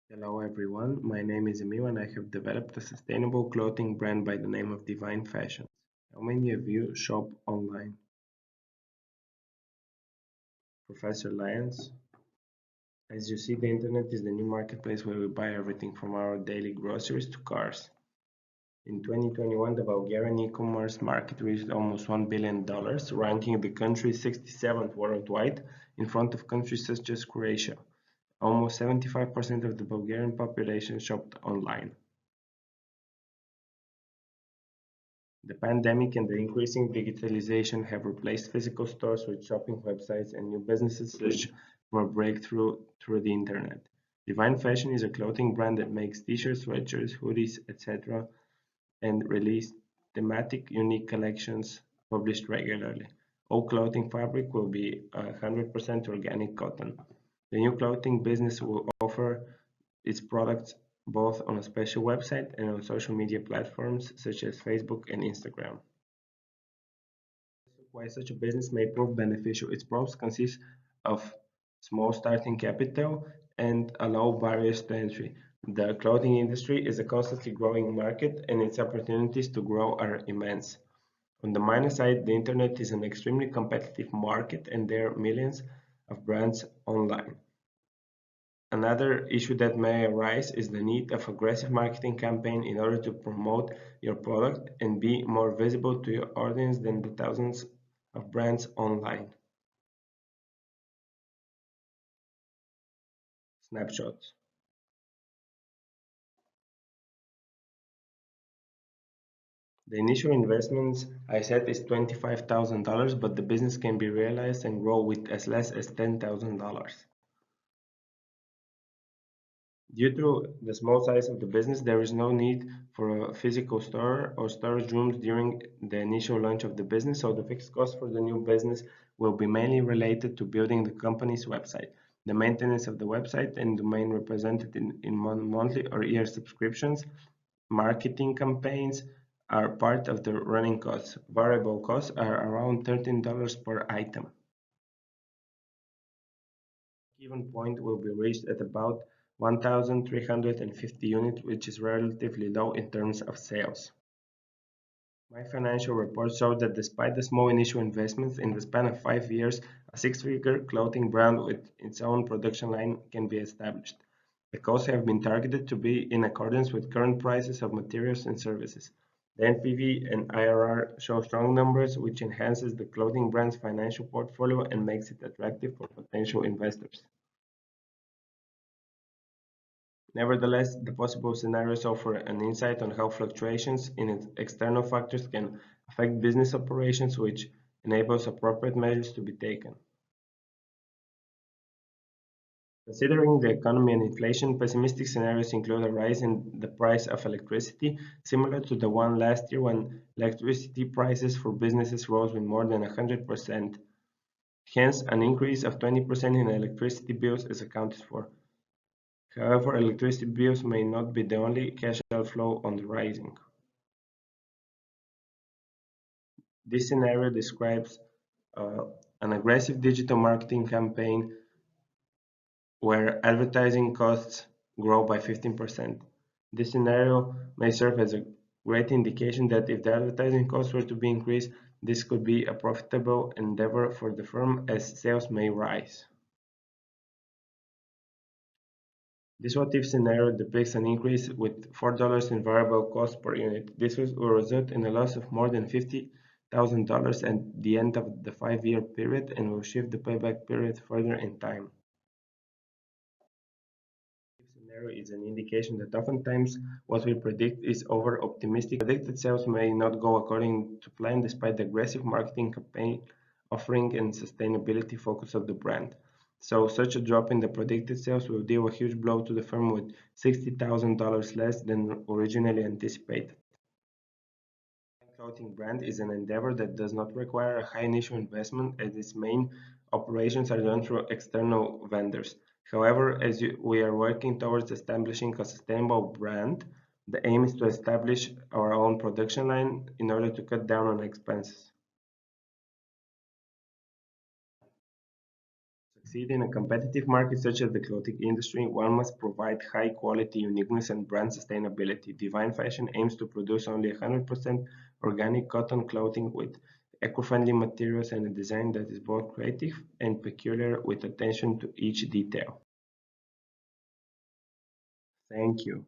Hello everyone, my name is Emil and I have developed a sustainable clothing brand by the name of Divine Fashions. How many of you shop online? Professor Lyons? As you see, the internet is the new marketplace where we buy everything from our daily groceries to cars. In 2021, the Bulgarian e-commerce market reached almost $1 billion, ranking the country 67th worldwide in front of countries such as Croatia. Almost 75% of the Bulgarian population shopped online. The pandemic and the increasing digitalization have replaced physical stores with shopping websites, and new businesses search for a breakthrough through the internet. Divine Fashion is a clothing brand that makes t-shirts, sweatshirts, hoodies, etc. and release thematic, unique collections published regularly. All clothing fabric will be 100% organic cotton. The new clothing business will offer its products both on a special website and on social media platforms such as Facebook and Instagram. Why such a business may prove beneficial. Its pros consist of small starting capital and a low barriers to entry. The clothing industry is a constantly growing market and its opportunities to grow are immense. On the minus side, the internet is an extremely competitive market and there are millions of brands online. Another issue that may arise is the need of aggressive marketing campaign in order to promote your product and be more visible to your audience than the thousands of brands online. Snapshots. The initial investments I said is $25,000, but the business can be realized and grow with as less as $10,000. Due to the small size of the business, there is no need for a physical store or storage rooms during the initial launch of the business, so the fixed cost for the new business will be mainly related to building the company's website, the maintenance of the website and domain represented in monthly or year subscriptions. Marketing campaigns are part of the running costs. Variable costs are around $13 per item. Given point will be reached at about 1,350 units, which is relatively low in terms of sales. My financial report showed that despite the small initial investments, in the span of 5 years, a six-figure clothing brand with its own production line can be established. The costs have been targeted to be in accordance with current prices of materials and services. The NPV and IRR show strong numbers, which enhances the clothing brand's financial portfolio and makes it attractive for potential investors. Nevertheless, the possible scenarios offer an insight on how fluctuations in its external factors can affect business operations, which enables appropriate measures to be taken. Considering the economy and inflation, pessimistic scenarios include a rise in the price of electricity, similar to the one last year when electricity prices for businesses rose with more than 100%. Hence, an increase of 20% in electricity bills is accounted for. However, electricity bills may not be the only cash outflow on the rising. This scenario describes uh, an aggressive digital marketing campaign where advertising costs grow by 15%. This scenario may serve as a great indication that if the advertising costs were to be increased, this could be a profitable endeavor for the firm as sales may rise. This what-if scenario depicts an increase with $4 in variable cost per unit. This will result in a loss of more than $50,000 at the end of the 5-year period and will shift the payback period further in time. This scenario is an indication that oftentimes what we predict is over-optimistic. Predicted sales may not go according to plan despite the aggressive marketing campaign offering and sustainability focus of the brand. So such a drop in the predicted sales will deal a huge blow to the firm with $60,000 less than originally anticipated. Clothing brand is an endeavor that does not require a high initial investment as its main operations are done through external vendors. However, we are working towards establishing a sustainable brand, the aim is to establish our own production line in order to cut down on expenses. succeed in a competitive market such as the clothing industry, one must provide high quality, uniqueness, and brand sustainability. Divine Fashion aims to produce only 100% organic cotton clothing with eco-friendly materials and a design that is both creative and peculiar with attention to each detail. Thank you.